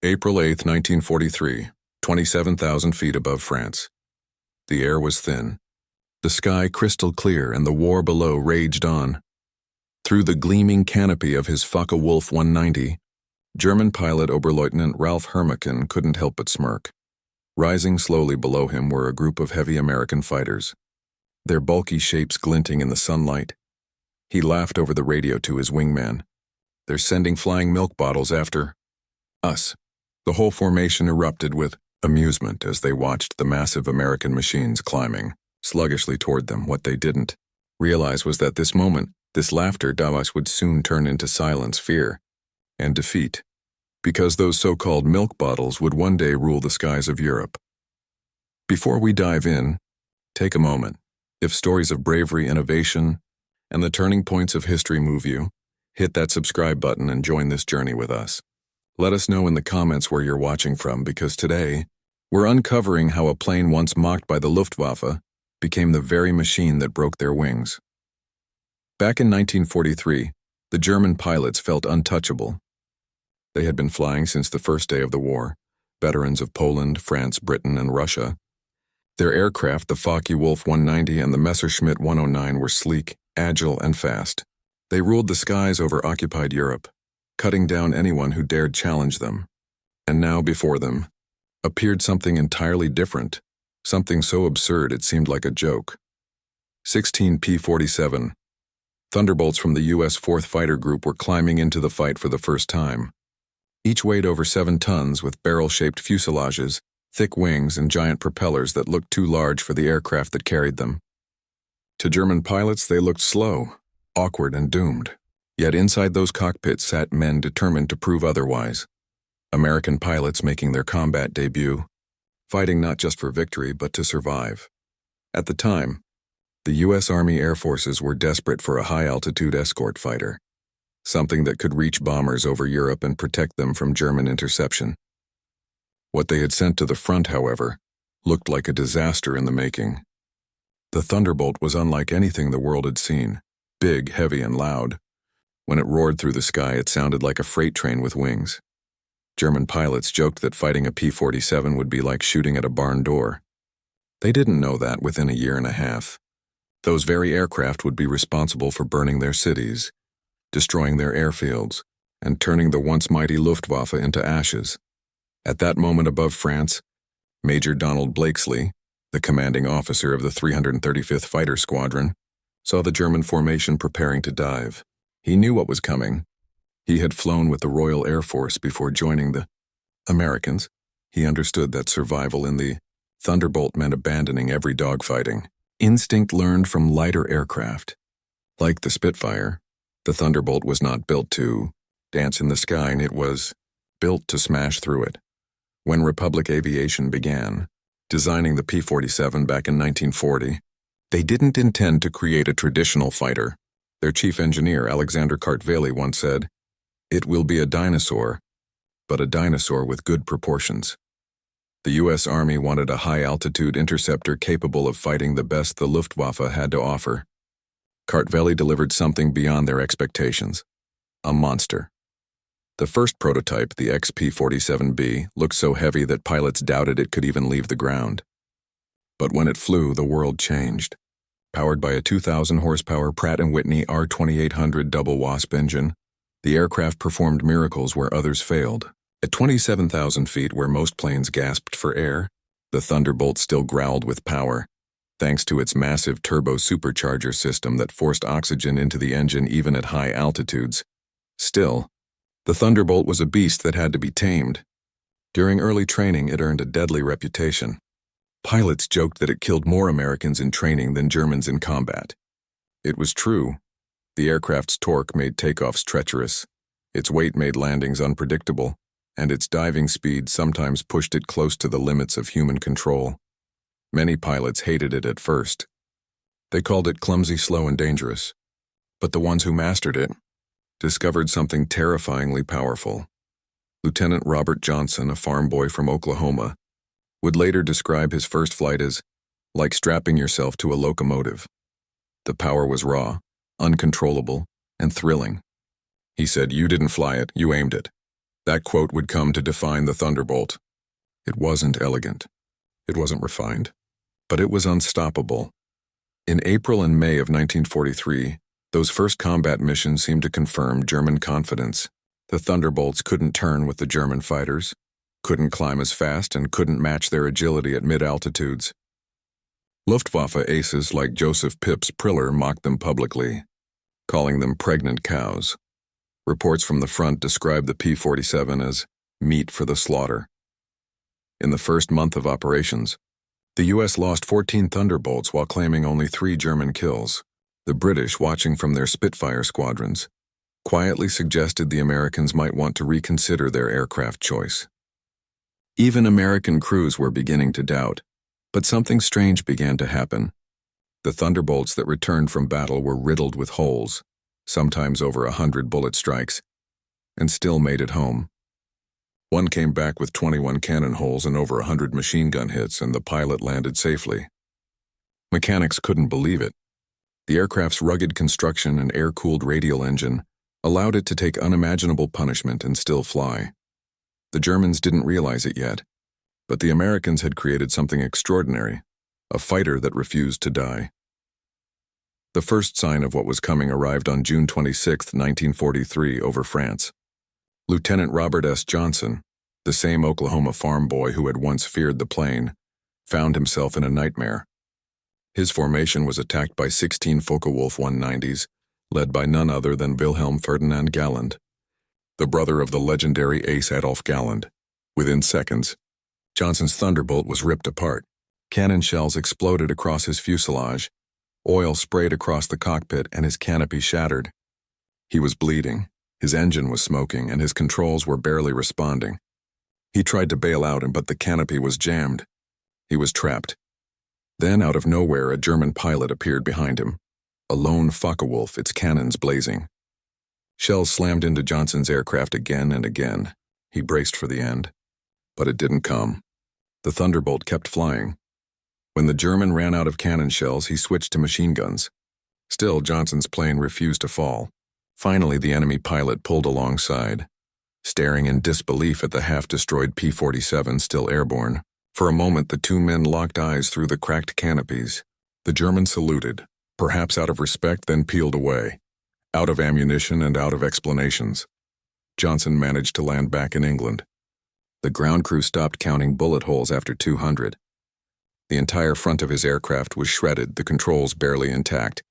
April 8, 1943, 27,000 feet above France. The air was thin, the sky crystal clear, and the war below raged on. Through the gleaming canopy of his Focke-Wulf 190, German pilot Oberleutnant Ralph Hermeken couldn't help but smirk. Rising slowly below him were a group of heavy American fighters, their bulky shapes glinting in the sunlight. He laughed over the radio to his wingman. "They're sending flying milk bottles after us." The whole formation erupted with amusement as they watched the massive American machines climbing sluggishly toward them. What they didn't realize was that this moment, this laughter, Davos would soon turn into silence, fear, and defeat, because those so-called milk bottles would one day rule the skies of Europe. Before we dive in, take a moment. If stories of bravery, innovation, and the turning points of history move you, hit that subscribe button and join this journey with us. Let us know in the comments where you're watching from, because today, we're uncovering how a plane once mocked by the Luftwaffe became the very machine that broke their wings. Back in 1943, the German pilots felt untouchable. They had been flying since the first day of the war, veterans of Poland, France, Britain, and Russia. Their aircraft, the Focke-Wulf 190 and the Messerschmitt 109, were sleek, agile, and fast. They ruled the skies over occupied Europe, cutting down anyone who dared challenge them. And now before them appeared something entirely different, something so absurd it seemed like a joke. 16 P-47 Thunderbolts from the U.S. 4th Fighter Group were climbing into the fight for the first time. Each weighed over 7 tons with barrel-shaped fuselages, thick wings, and giant propellers that looked too large for the aircraft that carried them. To German pilots, they looked slow, awkward, and doomed. Yet inside those cockpits sat men determined to prove otherwise. American pilots making their combat debut, fighting not just for victory but to survive. At the time, the U.S. Army Air Forces were desperate for a high-altitude escort fighter, something that could reach bombers over Europe and protect them from German interception. What they had sent to the front, however, looked like a disaster in the making. The Thunderbolt was unlike anything the world had seen, big, heavy, and loud. When it roared through the sky, it sounded like a freight train with wings. German pilots joked that fighting a P-47 would be like shooting at a barn door. They didn't know that within a year and a half, those very aircraft would be responsible for burning their cities, destroying their airfields, and turning the once mighty Luftwaffe into ashes. At that moment above France, Major Donald Blakesley, the commanding officer of the 335th Fighter Squadron, saw the German formation preparing to dive. He knew what was coming. He had flown with the Royal Air Force before joining the Americans. He understood that survival in the Thunderbolt meant abandoning every dogfighting. Instinct learned from lighter aircraft. Like the Spitfire, the Thunderbolt was not built to dance in the sky, and it was built to smash through it. When Republic Aviation began designing the P-47 back in 1940, they didn't intend to create a traditional fighter. Their chief engineer, Alexander Kartveli, once said, "It will be a dinosaur, but a dinosaur with good proportions." The U.S. Army wanted a high-altitude interceptor capable of fighting the best the Luftwaffe had to offer. Kartveli delivered something beyond their expectations. A monster. The first prototype, the XP-47B, looked so heavy that pilots doubted it could even leave the ground. But when it flew, the world changed. Powered by a 2,000-horsepower Pratt & Whitney R2800 double wasp engine, the aircraft performed miracles where others failed. At 27,000 feet, where most planes gasped for air, the Thunderbolt still growled with power, thanks to its massive turbo supercharger system that forced oxygen into the engine even at high altitudes. Still, the Thunderbolt was a beast that had to be tamed. During early training, it earned a deadly reputation. Pilots joked that it killed more Americans in training than Germans in combat. It was true. The aircraft's torque made takeoffs treacherous, its weight made landings unpredictable, and its diving speed sometimes pushed it close to the limits of human control. Many pilots hated it at first. They called it clumsy, slow, and dangerous. But the ones who mastered it discovered something terrifyingly powerful. Lieutenant Robert Johnson, a farm boy from Oklahoma, would later describe his first flight as like strapping yourself to a locomotive. The power was raw, uncontrollable, and thrilling. He said, "You didn't fly it, you aimed it. That quote would come to define the Thunderbolt. It wasn't elegant. It wasn't refined. But it was unstoppable. In April and May of 1943, those first combat missions seemed to confirm German confidence. The Thunderbolts couldn't turn with the German fighters, couldn't climb as fast, and couldn't match their agility at mid-altitudes. Luftwaffe aces like Joseph Pips Priller mocked them publicly, calling them pregnant cows. Reports from the front described the P-47 as meat for the slaughter. In the first month of operations, the U.S. lost 14 Thunderbolts while claiming only 3 German kills. The British, watching from their Spitfire squadrons, quietly suggested the Americans might want to reconsider their aircraft choice. Even American crews were beginning to doubt, but something strange began to happen. The Thunderbolts that returned from battle were riddled with holes, sometimes over 100 bullet strikes, and still made it home. One came back with 21 cannon holes and over 100 machine gun hits, and the pilot landed safely. Mechanics couldn't believe it. The aircraft's rugged construction and air-cooled radial engine allowed it to take unimaginable punishment and still fly. The Germans didn't realize it yet, but the Americans had created something extraordinary, a fighter that refused to die. The first sign of what was coming arrived on June 26, 1943, over France. Lieutenant Robert S. Johnson, the same Oklahoma farm boy who had once feared the plane, found himself in a nightmare. His formation was attacked by 16 Focke-Wulf 190s, led by none other than Wilhelm Ferdinand Galland, the brother of the legendary ace Adolf Galland. Within seconds, Johnson's Thunderbolt was ripped apart. Cannon shells exploded across his fuselage, oil sprayed across the cockpit, and his canopy shattered. He was bleeding, his engine was smoking, and his controls were barely responding. He tried to bail out, but the canopy was jammed. He was trapped. Then, out of nowhere, a German pilot appeared behind him, a lone Focke-Wulf, its cannons blazing. Shells slammed into Johnson's aircraft again and again. He braced for the end, but it didn't come. The Thunderbolt kept flying. When the German ran out of cannon shells, he switched to machine guns. Still, Johnson's plane refused to fall. Finally, the enemy pilot pulled alongside, staring in disbelief at the half-destroyed P-47 still airborne. For a moment, the two men locked eyes through the cracked canopies. The German saluted, perhaps out of respect, then peeled away, out of ammunition and out of explanations. Johnson managed to land back in England. The ground crew stopped counting bullet holes after 200. The entire front of his aircraft was shredded, the controls barely intact,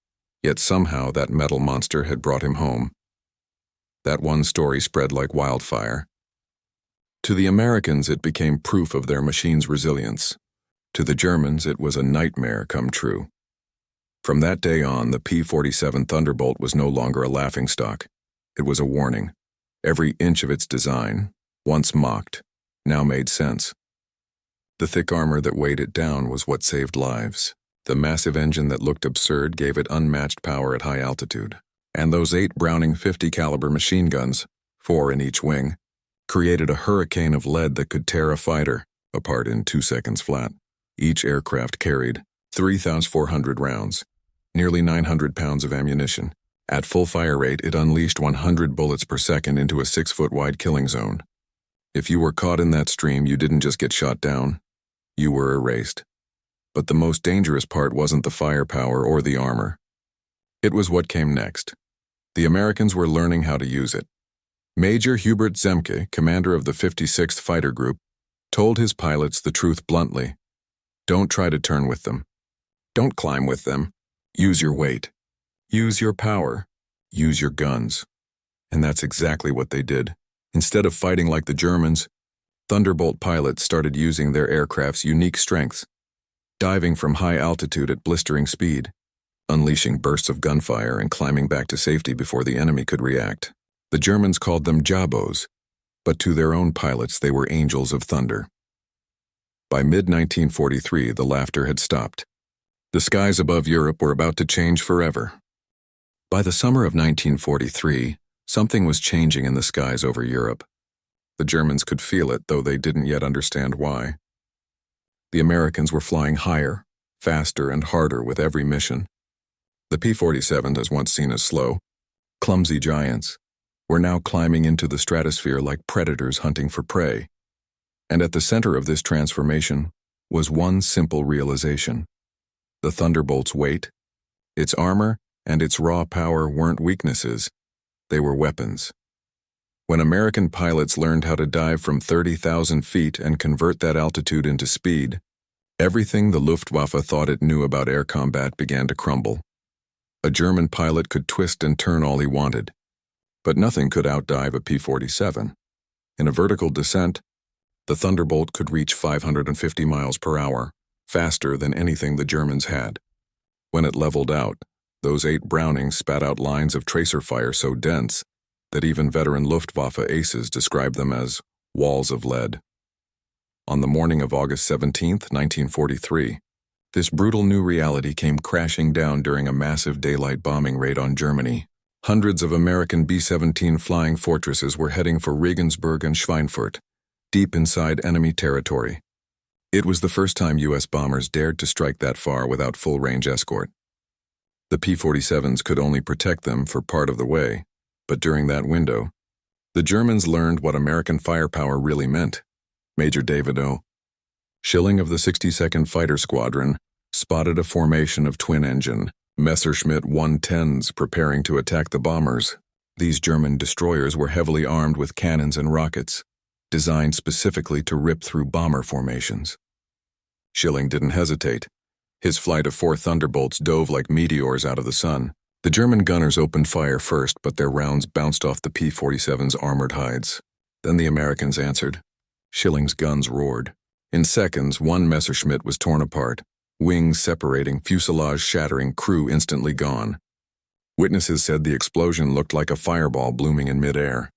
yet somehow that metal monster had brought him home. That one story spread like wildfire. To the Americans, it became proof of their machine's resilience. To the Germans, it was a nightmare come true. From that day on, the P-47 Thunderbolt was no longer a laughingstock. It was a warning. Every inch of its design, once mocked, now made sense. The thick armor that weighed it down was what saved lives. The massive engine that looked absurd gave it unmatched power at high altitude. And those 8 Browning .50 caliber machine guns, 4 in each wing, created a hurricane of lead that could tear a fighter apart in 2 seconds flat. Each aircraft carried 3,400 rounds, nearly 900 pounds of ammunition. At full fire rate, it unleashed 100 bullets per second into a 6-foot-wide killing zone. If you were caught in that stream, you didn't just get shot down, you were erased. But the most dangerous part wasn't the firepower or the armor. It was what came next. The Americans were learning how to use it. Major Hubert Zemke, commander of the 56th Fighter Group, told his pilots the truth bluntly. Don't try to turn with them. Don't climb with them. Use your weight. Use your power. Use your guns. And that's exactly what they did. Instead of fighting like the Germans, Thunderbolt pilots started using their aircraft's unique strengths, diving from high altitude at blistering speed, unleashing bursts of gunfire and climbing back to safety before the enemy could react. The Germans called them Jabos, but to their own pilots they were angels of thunder. By mid-1943, the laughter had stopped. The skies above Europe were about to change forever. By the summer of 1943, something was changing in the skies over Europe. The Germans could feel it, though they didn't yet understand why. The Americans were flying higher, faster, and harder with every mission. The P-47s, once seen as slow, clumsy giants, were now climbing into the stratosphere like predators hunting for prey. And at the center of this transformation was one simple realization. The Thunderbolt's weight, its armor, and its raw power weren't weaknesses, they were weapons. When American pilots learned how to dive from 30,000 feet and convert that altitude into speed, everything the Luftwaffe thought it knew about air combat began to crumble. A German pilot could twist and turn all he wanted, but nothing could outdive a P-47. In a vertical descent, the Thunderbolt could reach 550 miles per hour, faster than anything the Germans had. When it leveled out, those 8 Brownings spat out lines of tracer fire so dense that even veteran Luftwaffe aces described them as walls of lead. On the morning of August 17, 1943, this brutal new reality came crashing down during a massive daylight bombing raid on Germany. Hundreds of American B-17 flying fortresses were heading for Regensburg and Schweinfurt, deep inside enemy territory. It was the first time U.S. bombers dared to strike that far without full-range escort. The P-47s could only protect them for part of the way, but during that window, the Germans learned what American firepower really meant. Major David O. Schilling of the 62nd Fighter Squadron spotted a formation of twin-engine Messerschmitt 110s preparing to attack the bombers. These German destroyers were heavily armed with cannons and rockets, designed specifically to rip through bomber formations. Schilling didn't hesitate. His flight of 4 Thunderbolts dove like meteors out of the sun. The German gunners opened fire first, but their rounds bounced off the P-47's armored hides. Then the Americans answered. Schilling's guns roared. In seconds, one Messerschmitt was torn apart, wings separating, fuselage shattering, crew instantly gone. Witnesses said the explosion looked like a fireball blooming in midair.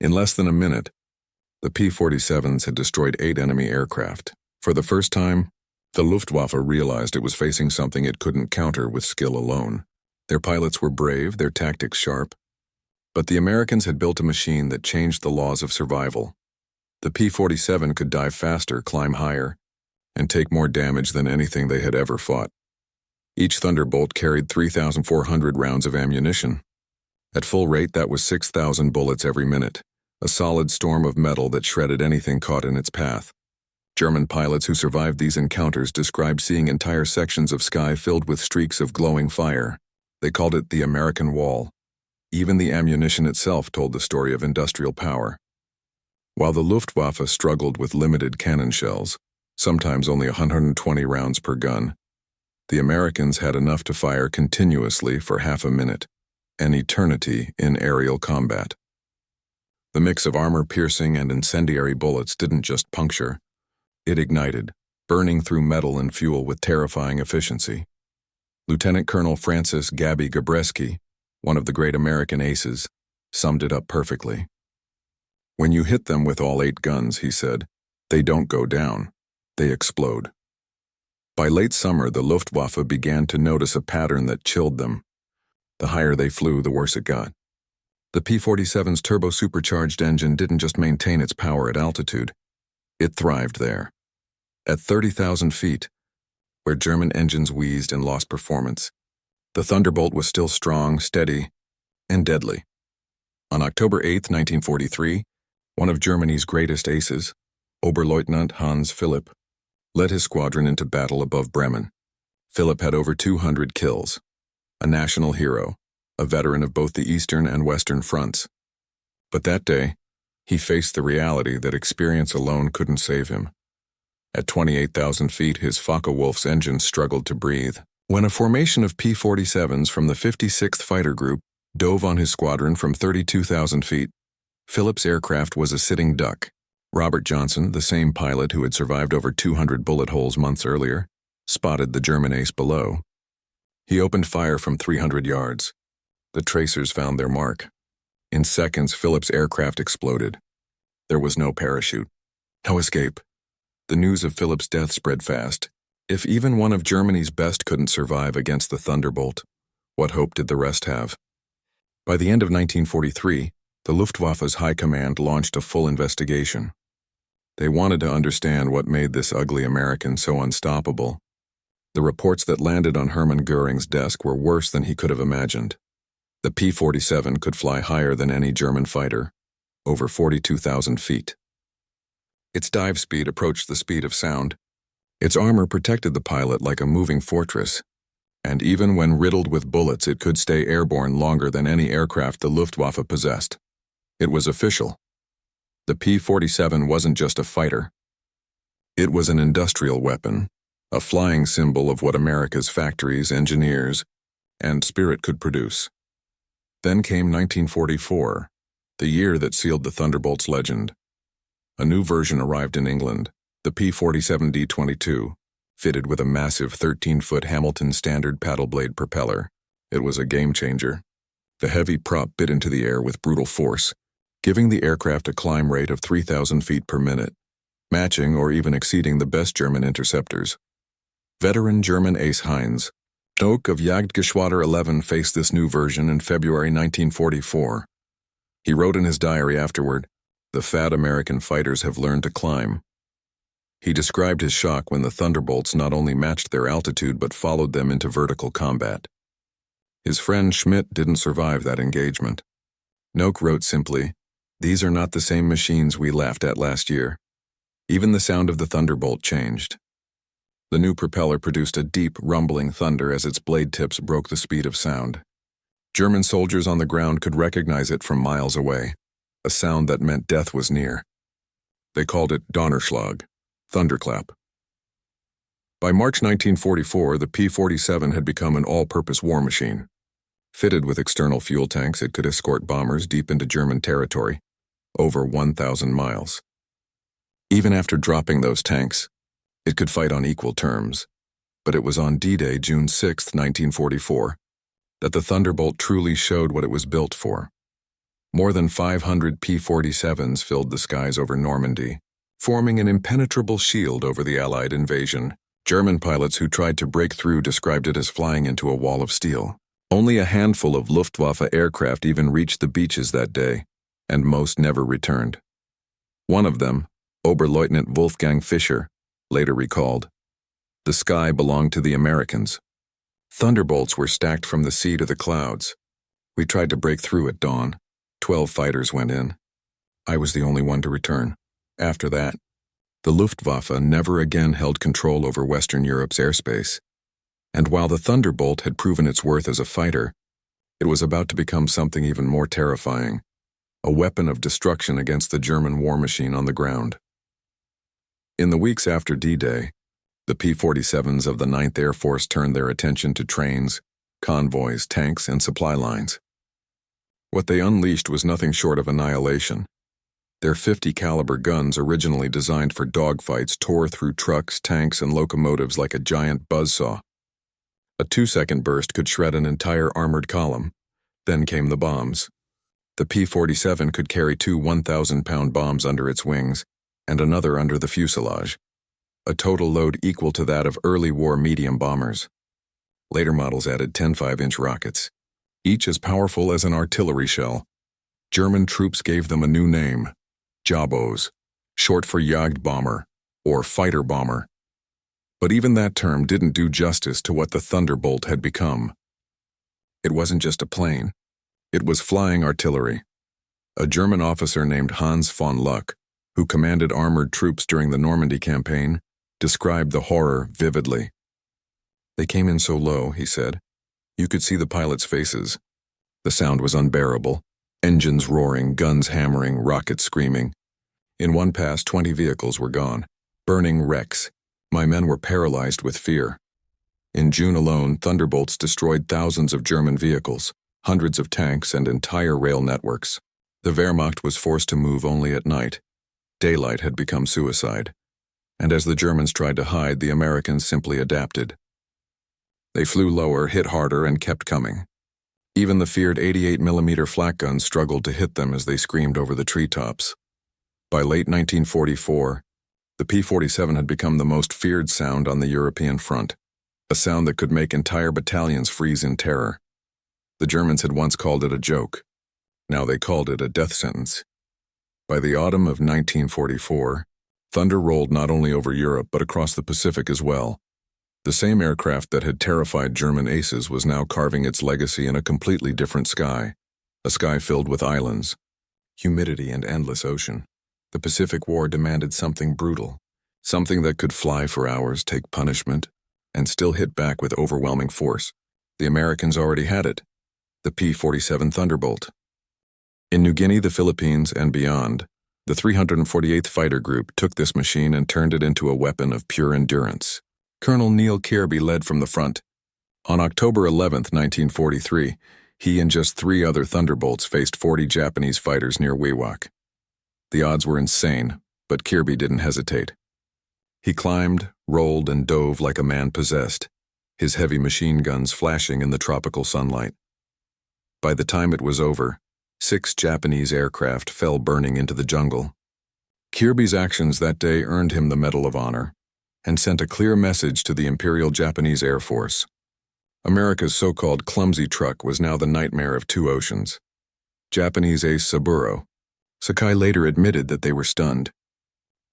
In less than a minute, the P-47s had destroyed 8 enemy aircraft. For the first time, the Luftwaffe realized it was facing something it couldn't counter with skill alone. Their pilots were brave, their tactics sharp, but the Americans had built a machine that changed the laws of survival. The P-47 could dive faster, climb higher, and take more damage than anything they had ever fought. Each Thunderbolt carried 3,400 rounds of ammunition. At full rate, that was 6,000 bullets every minute, a solid storm of metal that shredded anything caught in its path. German pilots who survived these encounters described seeing entire sections of sky filled with streaks of glowing fire. They called it the American Wall. Even the ammunition itself told the story of industrial power. While the Luftwaffe struggled with limited cannon shells, sometimes only 120 rounds per gun, the Americans had enough to fire continuously for half a minute, an eternity in aerial combat. The mix of armor-piercing and incendiary bullets didn't just puncture. It ignited, burning through metal and fuel with terrifying efficiency. Lieutenant Colonel Francis Gabby Gabreski, one of the great American aces, summed it up perfectly. When you hit them with all 8 guns, he said, they don't go down, they explode. By late summer, the Luftwaffe began to notice a pattern that chilled them. The higher they flew, the worse it got. The P-47's turbo-supercharged engine didn't just maintain its power at altitude, it thrived there. At 30,000 feet, where German engines wheezed and lost performance, the Thunderbolt was still strong, steady, and deadly. On October 8, 1943, one of Germany's greatest aces, Oberleutnant Hans Philipp, led his squadron into battle above Bremen. Philipp had over 200 kills, a national hero, a veteran of both the Eastern and Western fronts. But that day, he faced the reality that experience alone couldn't save him. At 28,000 feet, his Focke-Wulf's engine struggled to breathe. When a formation of P-47s from the 56th Fighter Group dove on his squadron from 32,000 feet, Philipp's aircraft was a sitting duck. Robert Johnson, the same pilot who had survived over 200 bullet holes months earlier, spotted the German ace below. He opened fire from 300 yards. The tracers found their mark. In seconds, Philipp's aircraft exploded. There was no parachute, no escape. The news of Philipp's death spread fast. If even one of Germany's best couldn't survive against the Thunderbolt, what hope did the rest have? By the end of 1943, the Luftwaffe's high command launched a full investigation. They wanted to understand what made this ugly American so unstoppable. The reports that landed on Hermann Göring's desk were worse than he could have imagined. The P-47 could fly higher than any German fighter, over 42,000 feet. Its dive speed approached the speed of sound. Its armor protected the pilot like a moving fortress, and even when riddled with bullets, it could stay airborne longer than any aircraft the Luftwaffe possessed. It was official. The P-47 wasn't just a fighter. It was an industrial weapon, a flying symbol of what America's factories, engineers, and spirit could produce. Then came 1944, the year that sealed the Thunderbolt's legend. A new version arrived in England, the P-47 D-22, fitted with a massive 13-foot Hamilton standard paddle blade propeller. It was a game-changer. The heavy prop bit into the air with brutal force, giving the aircraft a climb rate of 3,000 feet per minute, matching or even exceeding the best German interceptors. Veteran German ace Heinz Knock of Jagdgeschwader 11 faced this new version in February 1944. He wrote in his diary afterward, "The fat American fighters have learned to climb." He described his shock when the Thunderbolts not only matched their altitude but followed them into vertical combat. His friend Schmidt didn't survive that engagement. Knock wrote simply, "These are not the same machines we laughed at last year." Even the sound of the Thunderbolt changed. The new propeller produced a deep, rumbling thunder as its blade tips broke the speed of sound. German soldiers on the ground could recognize it from miles away, a sound that meant death was near. They called it Donnerschlag, thunderclap. By March 1944, the P-47 had become an all-purpose war machine. Fitted with external fuel tanks, it could escort bombers deep into German territory, over 1,000 miles. Even after dropping those tanks, it could fight on equal terms. But it was on D-Day, June 6, 1944, that the Thunderbolt truly showed what it was built for. More than 500 P-47s filled the skies over Normandy, forming an impenetrable shield over the Allied invasion. German pilots who tried to break through described it as flying into a wall of steel. Only a handful of Luftwaffe aircraft even reached the beaches that day, and most never returned. One of them, Oberleutnant Wolfgang Fischer, later recalled, "The sky belonged to the Americans. Thunderbolts were stacked from the sea to the clouds. We tried to break through at dawn. 12 fighters went in. I was the only one to return. After that, the Luftwaffe never again held control over Western Europe's airspace. And while the Thunderbolt had proven its worth as a fighter, it was about to become something even more terrifying, a weapon of destruction against the German war machine on the ground." In the weeks after D-Day, the P-47s of the 9th Air Force turned their attention to trains, convoys, tanks, and supply lines. What they unleashed was nothing short of annihilation. Their 50 caliber guns, originally designed for dogfights, tore through trucks, tanks, and locomotives like a giant buzzsaw. A 2-second burst could shred an entire armored column. Then came the bombs. The P-47 could carry 2 1,000-pound bombs under its wings, and another under the fuselage, a total load equal to that of early war medium bombers. Later models added 10 5-inch rockets, each as powerful as an artillery shell. German troops gave them a new name, Jabos, short for Jagdbomber, or fighter bomber. But even that term didn't do justice to what the Thunderbolt had become. It wasn't just a plane. It was flying artillery. A German officer named Hans von Luck, who commanded armored troops during the Normandy campaign, described the horror vividly. "They came in so low," he said. "You could see the pilots' faces. The sound was unbearable. Engines roaring, guns hammering, rockets screaming. In one pass, 20 vehicles were gone, burning wrecks. My men were paralyzed with fear." In June alone, Thunderbolts destroyed thousands of German vehicles, hundreds of tanks, and entire rail networks. The Wehrmacht was forced to move only at night. Daylight had become suicide, and as the Germans tried to hide, the Americans simply adapted. They flew lower, hit harder, and kept coming. Even the feared 88mm flak guns struggled to hit them as they screamed over the treetops. By late 1944, the P-47 had become the most feared sound on the European front, a sound that could make entire battalions freeze in terror. The Germans had once called it a joke. Now they called it a death sentence. By the autumn of 1944, thunder rolled not only over Europe but across the Pacific as well. The same aircraft that had terrified German aces was now carving its legacy in a completely different sky, a sky filled with islands, humidity, and endless ocean. The Pacific War demanded something brutal, something that could fly for hours, take punishment, and still hit back with overwhelming force. The Americans already had it, the P-47 Thunderbolt. In New Guinea, the Philippines, and beyond, the 348th Fighter Group took this machine and turned it into a weapon of pure endurance. Colonel Neil Kirby led from the front. On October 11, 1943, he and just 3 other Thunderbolts faced 40 Japanese fighters near Wewak. The odds were insane, but Kirby didn't hesitate. He climbed, rolled, and dove like a man possessed, his heavy machine guns flashing in the tropical sunlight. By the time it was over, 6 Japanese aircraft fell burning into the jungle. Kirby's actions that day earned him the Medal of Honor and sent a clear message to the Imperial Japanese Air Force. America's so-called clumsy truck was now the nightmare of 2 oceans. Japanese ace Saburo. Sakai later admitted that they were stunned.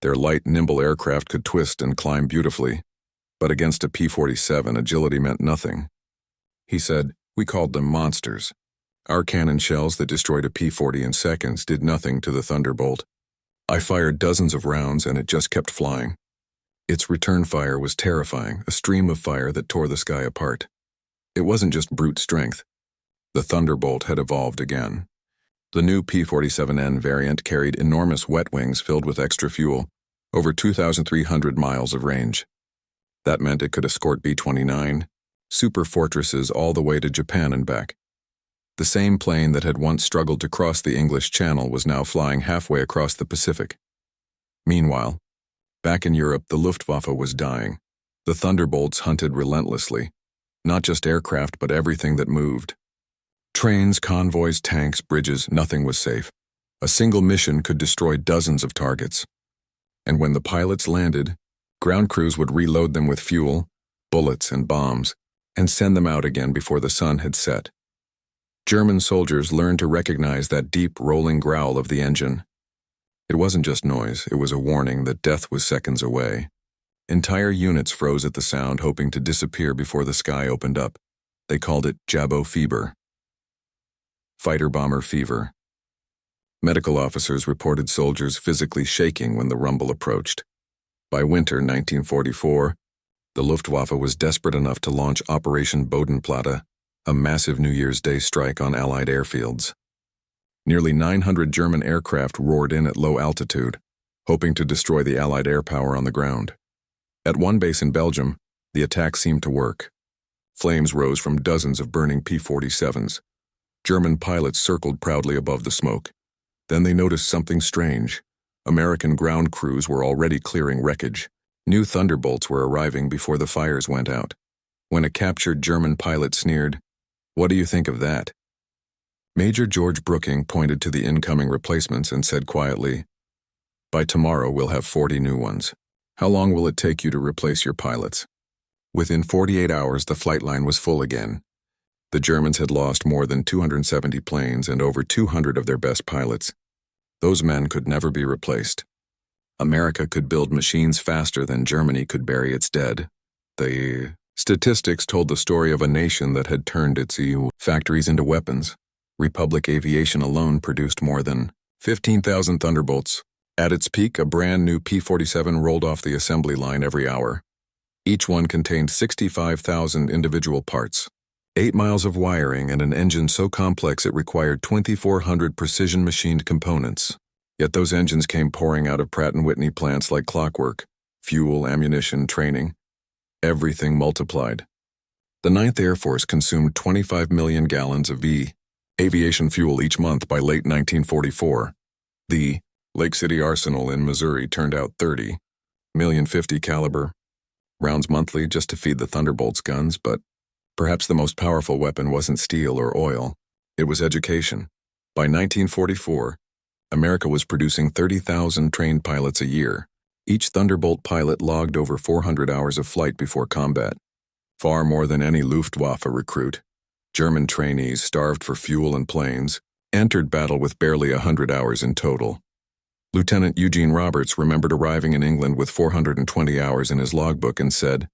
Their light, nimble aircraft could twist and climb beautifully, but against a P-47, agility meant nothing. He said, "We called them monsters. Our cannon shells that destroyed a P-40 in seconds did nothing to the Thunderbolt. I fired dozens of rounds and it just kept flying. Its return fire was terrifying, a stream of fire that tore the sky apart. It wasn't just brute strength. The Thunderbolt had evolved again." The new P-47N variant carried enormous wet wings filled with extra fuel, over 2,300 miles of range. That meant it could escort B-29, super fortresses all the way to Japan and back. The same plane that had once struggled to cross the English Channel was now flying halfway across the Pacific. Meanwhile, back in Europe, the Luftwaffe was dying. The Thunderbolts hunted relentlessly, not just aircraft but everything that moved. Trains, convoys, tanks, bridges, nothing was safe. A single mission could destroy dozens of targets. And when the pilots landed, ground crews would reload them with fuel, bullets, and bombs, and send them out again before the sun had set. German soldiers learned to recognize that deep, rolling growl of the engine. It wasn't just noise, it was a warning that death was seconds away. Entire units froze at the sound, hoping to disappear before the sky opened up. They called it Jabo fever. Fighter bomber fever. Medical officers reported soldiers physically shaking when the rumble approached. By winter 1944, the Luftwaffe was desperate enough to launch Operation Bodenplatte, a massive New Year's Day strike on Allied airfields. Nearly 900 German aircraft roared in at low altitude, hoping to destroy the Allied air power on the ground. At one base in Belgium, the attack seemed to work. Flames rose from dozens of burning P-47s. German pilots circled proudly above the smoke. Then they noticed something strange. American ground crews were already clearing wreckage. New Thunderbolts were arriving before the fires went out. When a captured German pilot sneered, "What do you think of that?" Major George Brooking pointed to the incoming replacements and said quietly, "By tomorrow we'll have 40 new ones. How long will it take you to replace your pilots?" Within 48 hours, the flight line was full again. The Germans had lost more than 270 planes and over 200 of their best pilots. Those men could never be replaced. America could build machines faster than Germany could bury its dead. The statistics told the story of a nation that had turned its EU factories into weapons. Republic Aviation alone produced more than 15,000 Thunderbolts. At its peak, a brand new P-47 rolled off the assembly line every hour. Each one contained 65,000 individual parts. 8 miles of wiring and an engine so complex it required 2,400 precision-machined components. Yet those engines came pouring out of Pratt & Whitney plants like clockwork. Fuel, ammunition, training. Everything multiplied. The 9th Air Force consumed 25 million gallons of aviation fuel each month by late 1944. The Lake City Arsenal in Missouri turned out 30 million .50 caliber rounds monthly just to feed the Thunderbolt's guns, but perhaps the most powerful weapon wasn't steel or oil. It was education. By 1944, America was producing 30,000 trained pilots a year. Each Thunderbolt pilot logged over 400 hours of flight before combat. Far more than any Luftwaffe recruit. German trainees, starved for fuel and planes, entered battle with barely 100 hours in total. Lieutenant Eugene Roberts remembered arriving in England with 420 hours in his logbook and said,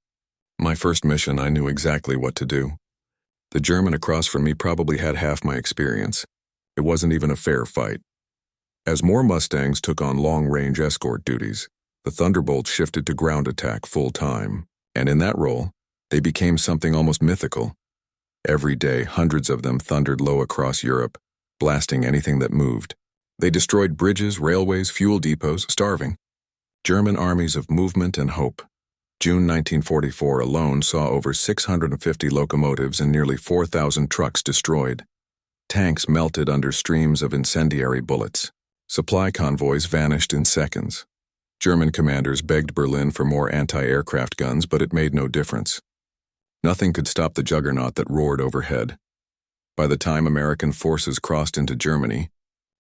My first mission, I knew exactly what to do. The German across from me probably had half my experience. It wasn't even a fair fight. As more Mustangs took on long-range escort duties, the Thunderbolts shifted to ground attack full-time, and in that role, they became something almost mythical. Every day, hundreds of them thundered low across Europe, blasting anything that moved. They destroyed bridges, railways, fuel depots, starving. German armies of movement and hope. June 1944 alone saw over 650 locomotives and nearly 4,000 trucks destroyed. Tanks melted under streams of incendiary bullets. Supply convoys vanished in seconds. German commanders begged Berlin for more anti-aircraft guns, but it made no difference. Nothing could stop the juggernaut that roared overhead. By the time American forces crossed into Germany,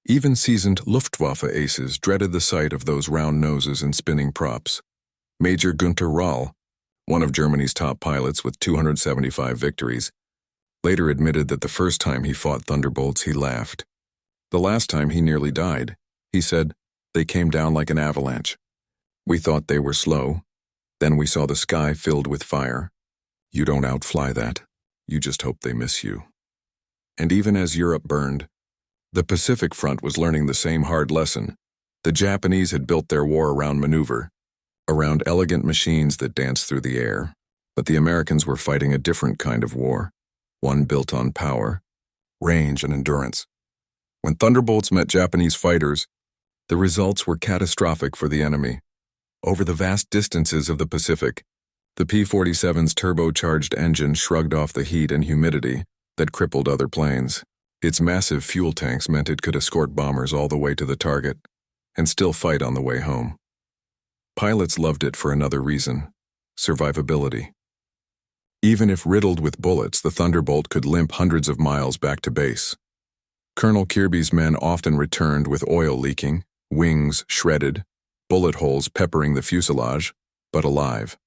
even seasoned Luftwaffe aces dreaded the sight of those round noses and spinning props. Major Günther Rall, one of Germany's top pilots with 275 victories, later admitted that the first time he fought Thunderbolts he laughed. The last time he nearly died, he said, "They came down like an avalanche. We thought they were slow. Then we saw the sky filled with fire. You don't outfly that. You just hope they miss you." And even as Europe burned, the Pacific Front was learning the same hard lesson. The Japanese had built their war around maneuver, around elegant machines that danced through the air. But the Americans were fighting a different kind of war, one built on power, range, and endurance. When Thunderbolts met Japanese fighters, the results were catastrophic for the enemy. Over the vast distances of the Pacific, the P-47's turbocharged engine shrugged off the heat and humidity that crippled other planes. Its massive fuel tanks meant it could escort bombers all the way to the target and still fight on the way home. Pilots loved it for another reason: survivability. Even if riddled with bullets, the Thunderbolt could limp hundreds of miles back to base. Colonel Kirby's men often returned with oil leaking, wings shredded, bullet holes peppering the fuselage, but alive.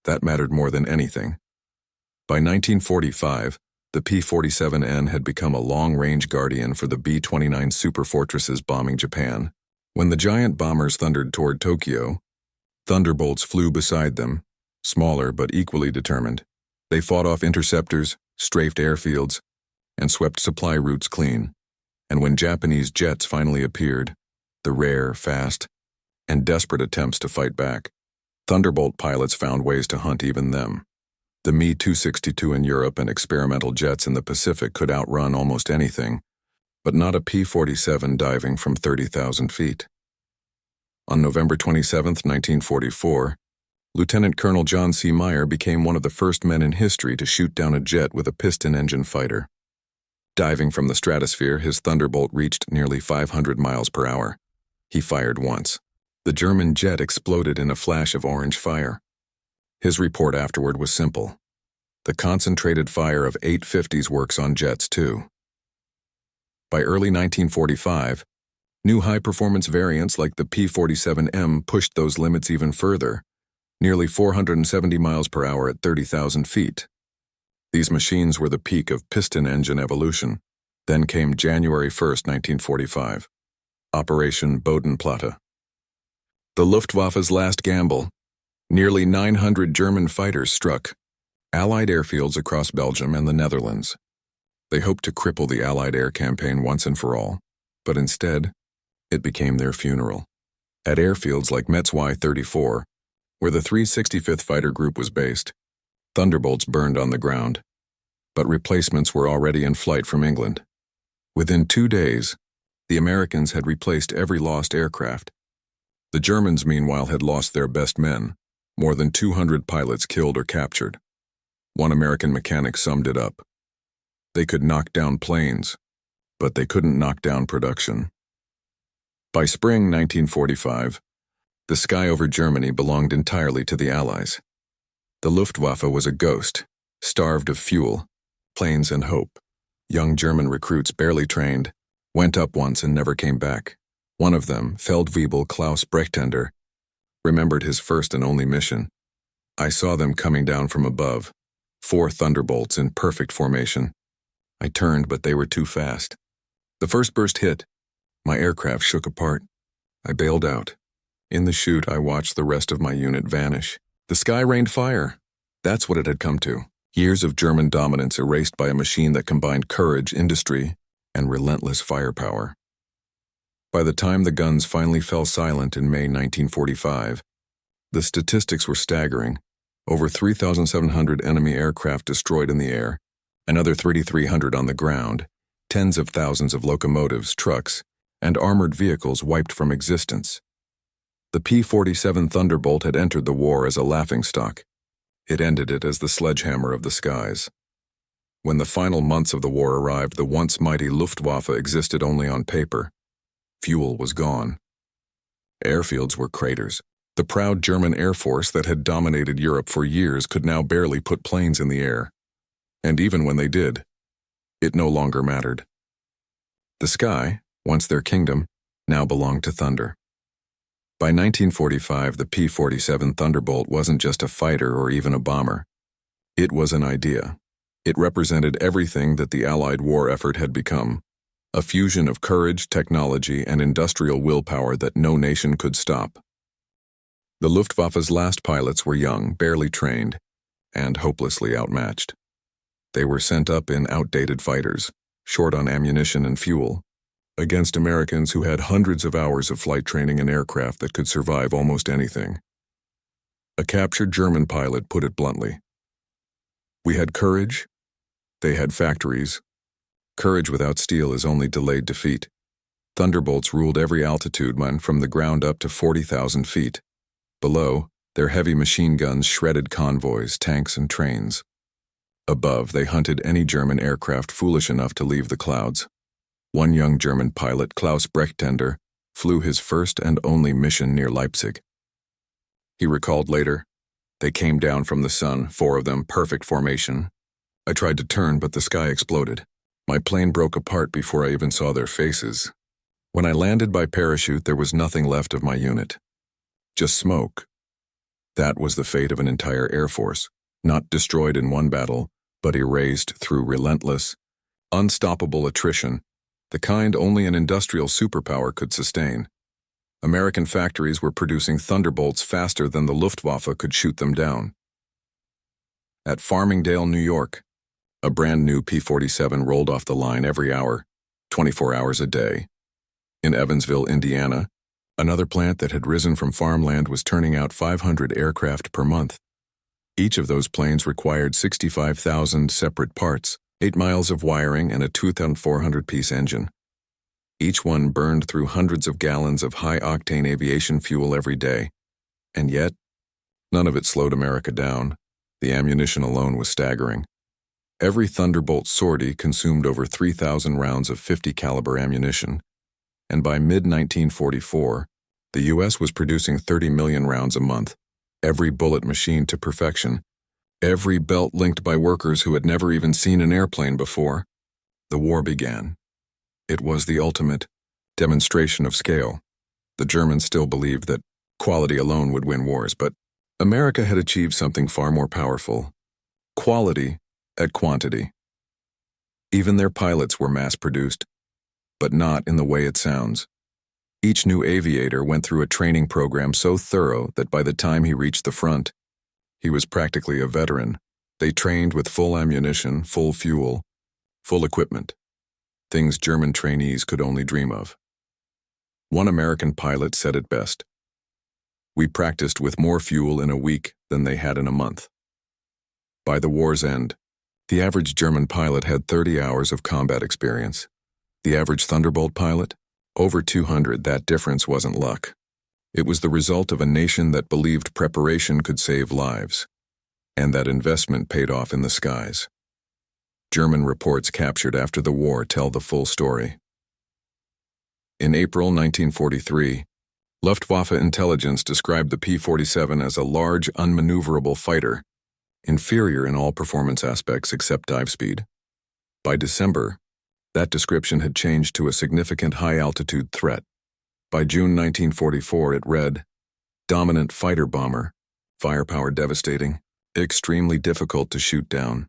That mattered more than anything. By 1945, the P-47N had become a long-range guardian for the B-29 superfortresses bombing Japan. When the giant bombers thundered toward Tokyo, Thunderbolts flew beside them, smaller but equally determined. They fought off interceptors, strafed airfields, and swept supply routes clean. And when Japanese jets finally appeared, the rare, fast, and desperate attempts to fight back, Thunderbolt pilots found ways to hunt even them. The Me-262 in Europe and experimental jets in the Pacific could outrun almost anything, but not a P-47 diving from 30,000 feet. On November 27, 1944, Lieutenant Colonel John C. Meyer became one of the first men in history to shoot down a jet with a piston-engine fighter. Diving from the stratosphere, his Thunderbolt reached nearly 500 miles per hour. He fired once. The German jet exploded in a flash of orange fire. His report afterward was simple: the concentrated fire of 850s works on jets too. By early 1945, new high-performance variants like the P-47M pushed those limits even further, nearly 470 miles per hour at 30,000 feet. These machines were the peak of piston engine evolution. Then came January 1, 1945, Operation Bodenplatte. The Luftwaffe's last gamble. Nearly 900 German fighters struck Allied airfields across Belgium and the Netherlands. They hoped to cripple the Allied air campaign once and for all, but instead, it became their funeral. At airfields like Metz Y-34, where the 365th Fighter Group was based, Thunderbolts burned on the ground, but replacements were already in flight from England. Within 2 days, the Americans had replaced every lost aircraft. The Germans, meanwhile, had lost their best men, more than 200 pilots killed or captured. One American mechanic summed it up: they could knock down planes, but they couldn't knock down production. By spring 1945, the sky over Germany belonged entirely to the Allies. The Luftwaffe was a ghost, starved of fuel, planes, and hope. Young German recruits, barely trained, went up once and never came back. One of them, Feldwebel Klaus Brechtender, remembered his first and only mission. "I saw them coming down from above, 4 Thunderbolts in perfect formation. I turned, but they were too fast. The first burst hit. My aircraft shook apart. I bailed out. In the chute, I watched the rest of my unit vanish. The sky rained fire. That's what it had come to. Years of German dominance erased by a machine that combined courage, industry, and relentless firepower. By the time the guns finally fell silent in May 1945, the statistics were staggering. Over 3,700 enemy aircraft destroyed in the air, another 3,300 on the ground, tens of thousands of locomotives, trucks, and armored vehicles wiped from existence. The P-47 Thunderbolt had entered the war as a laughingstock. It ended it as the sledgehammer of the skies. When the final months of the war arrived, the once mighty Luftwaffe existed only on paper. Fuel was gone. Airfields were craters. The proud German Air Force that had dominated Europe for years could now barely put planes in the air. And even when they did, it no longer mattered. The sky, once their kingdom, now belonged to thunder. By 1945, the P-47 Thunderbolt wasn't just a fighter or even a bomber. It was an idea. It represented everything that the Allied war effort had become, a fusion of courage, technology, and industrial willpower that no nation could stop. The Luftwaffe's last pilots were young, barely trained, and hopelessly outmatched. They were sent up in outdated fighters, short on ammunition and fuel, against Americans who had hundreds of hours of flight training in aircraft that could survive almost anything. A captured German pilot put it bluntly. We had courage, they had factories. Courage without steel is only delayed defeat. Thunderbolts ruled every altitude from the ground up to 40,000 feet. Below, their heavy machine guns shredded convoys, tanks, and trains. Above, they hunted any German aircraft foolish enough to leave the clouds. One young German pilot, Klaus Brechtender, flew his first and only mission near Leipzig. He recalled later, "They came down from the sun, 4 of them, perfect formation. I tried to turn, but the sky exploded. My plane broke apart before I even saw their faces. When I landed by parachute, there was nothing left of my unit. Just smoke." That was the fate of an entire air force, not destroyed in one battle, but erased through relentless, unstoppable attrition, the kind only an industrial superpower could sustain. American factories were producing Thunderbolts faster than the Luftwaffe could shoot them down. At Farmingdale, New York, a brand new P-47 rolled off the line every hour, 24 hours a day. In Evansville, Indiana, another plant that had risen from farmland was turning out 500 aircraft per month. Each of those planes required 65,000 separate parts, 8 miles of wiring, and a 2,400-piece engine. Each one burned through hundreds of gallons of high-octane aviation fuel every day. And yet, none of it slowed America down. The ammunition alone was staggering. Every Thunderbolt sortie consumed over 3,000 rounds of 50-caliber ammunition, and by mid-1944, the U.S. was producing 30 million rounds a month, every bullet machined to perfection, every belt linked by workers who had never even seen an airplane before. The war began. It was the ultimate demonstration of scale. The Germans still believed that quality alone would win wars, but America had achieved something far more powerful: quality at quantity. Even their pilots were mass-produced, but not in the way it sounds. Each new aviator went through a training program so thorough that by the time he reached the front, he was practically a veteran. They trained with full ammunition, full fuel, full equipment, things German trainees could only dream of. One American pilot said it best: "We practiced with more fuel in a week than they had in a month." By the war's end, the average German pilot had 30 hours of combat experience. The average Thunderbolt pilot? Over 200. That difference wasn't luck. It was the result of a nation that believed preparation could save lives, and that investment paid off in the skies. German reports captured after the war tell the full story. In April 1943, Luftwaffe intelligence described the P-47 as a large, unmaneuverable fighter, inferior in all performance aspects except dive speed. By December, that description had changed to a significant high-altitude threat. By June 1944, it read, "Dominant fighter bomber, firepower devastating, extremely difficult to shoot down."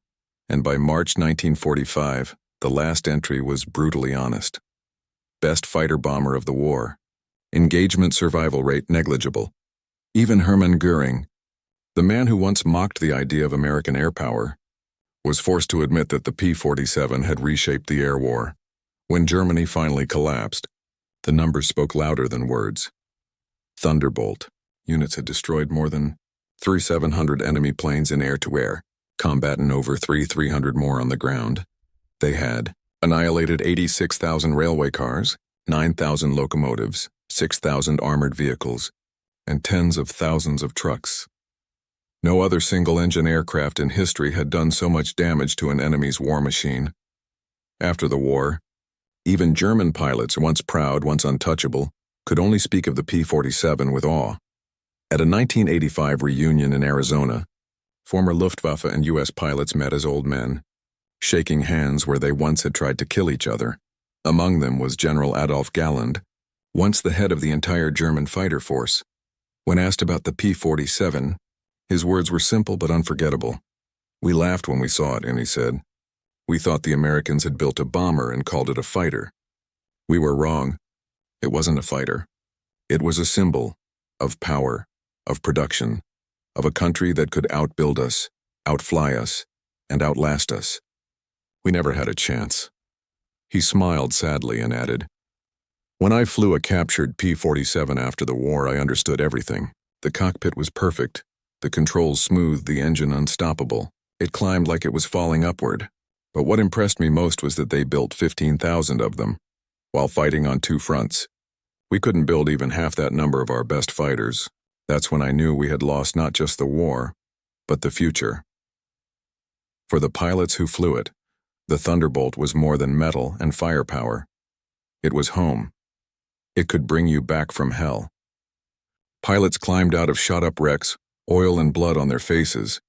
And by March 1945, the last entry was brutally honest. Best fighter bomber of the war. Engagement survival rate negligible. Even Hermann Göring, The man who once mocked the idea of American air power was forced to admit that the P-47 had reshaped the air war. When Germany finally collapsed, the numbers spoke louder than words. Thunderbolt units had destroyed more than 3,700 enemy planes in air-to-air combat and over 300 more on the ground. They had annihilated 86,000 railway cars, 9,000 locomotives, 6,000 armored vehicles, and tens of thousands of trucks. No other single-engine aircraft in history had done so much damage to an enemy's war machine. After the war, even German pilots, once proud, once untouchable, could only speak of the P-47 with awe. At a 1985 reunion in Arizona, former Luftwaffe and U.S. pilots met as old men, shaking hands where they once had tried to kill each other. Among them was General Adolf Galland, once the head of the entire German fighter force. When asked about the P-47, his words were simple but unforgettable. "We laughed when we saw it," and he said. "We thought the Americans had built a bomber and called it a fighter. We were wrong. It wasn't a fighter. It was a symbol of power, of production, of a country that could outbuild us, outfly us, and outlast us. We never had a chance." He smiled sadly and added, "When I flew a captured P-47 after the war, I understood everything. The cockpit was perfect, the controls smooth, the engine unstoppable. It climbed like it was falling upward. But what impressed me most was that they built 15,000 of them, while fighting on two fronts. We couldn't build even half that number of our best fighters. That's when I knew we had lost not just the war, but the future." For the pilots who flew it, the Thunderbolt was more than metal and firepower. It was home. It could bring you back from hell. Pilots climbed out of shot-up wrecks, oil and blood on their faces,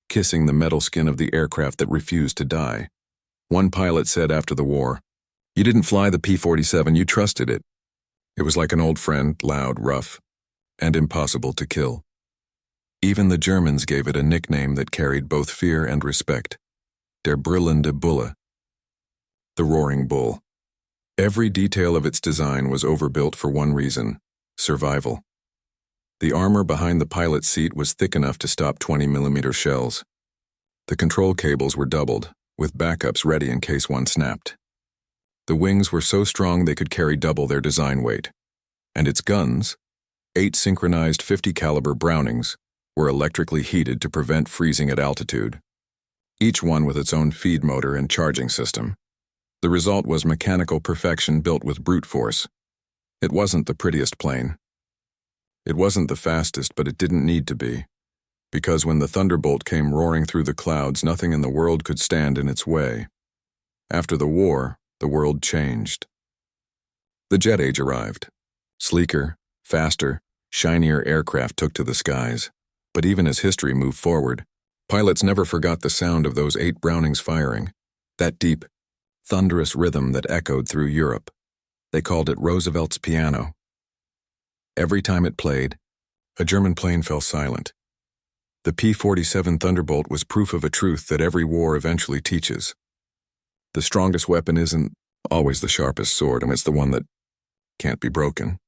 kissing the metal skin of the aircraft that refused to die. One pilot said after the war, "You didn't fly the P-47, you trusted it. It was like an old friend, loud, rough, and impossible to kill." Even the Germans gave it a nickname that carried both fear and respect: Der brillende Bulle, the roaring bull. Every detail of its design was overbuilt for one reason: survival. The armor behind the pilot's seat was thick enough to stop 20mm shells. The control cables were doubled, with backups ready in case one snapped. The wings were so strong they could carry double their design weight. And its guns, 8 synchronized 50-caliber Brownings, were electrically heated to prevent freezing at altitude, each one with its own feed motor and charging system. The result was mechanical perfection built with brute force. It wasn't the prettiest plane. It wasn't the fastest, but it didn't need to be, because when the Thunderbolt came roaring through the clouds, nothing in the world could stand in its way. After the war, the world changed. The jet age arrived. Sleeker, faster, shinier aircraft took to the skies. But even as history moved forward, pilots never forgot the sound of those 8 Brownings firing, that deep, thunderous rhythm that echoed through Europe. They called it Roosevelt's piano. Every time it played, a German plane fell silent. The P-47 Thunderbolt was proof of a truth that every war eventually teaches. The strongest weapon isn't always the sharpest sword, and it's the one that can't be broken.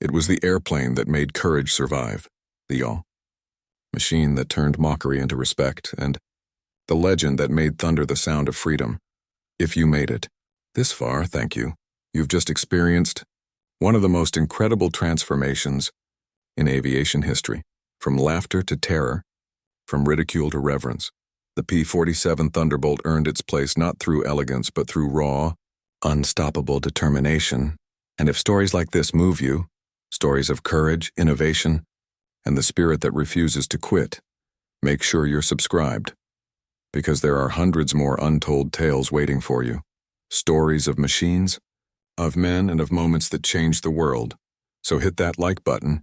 It was the airplane that made courage survive, the machine that turned mockery into respect, and the legend that made thunder the sound of freedom. If you made it this far, thank you. You've just experienced one of the most incredible transformations in aviation history. From laughter to terror, from ridicule to reverence, the P-47 Thunderbolt earned its place not through elegance but through raw, unstoppable determination. And if stories like this move you, stories of courage, innovation, and the spirit that refuses to quit, make sure you're subscribed, because there are hundreds more untold tales waiting for you. Stories of machines, of men, and of moments that changed the world. So hit that like button,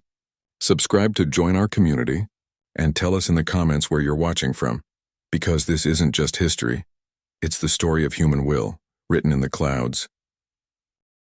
subscribe to join our community, and tell us in the comments where you're watching from, because this isn't just history, it's the story of human will, written in the clouds.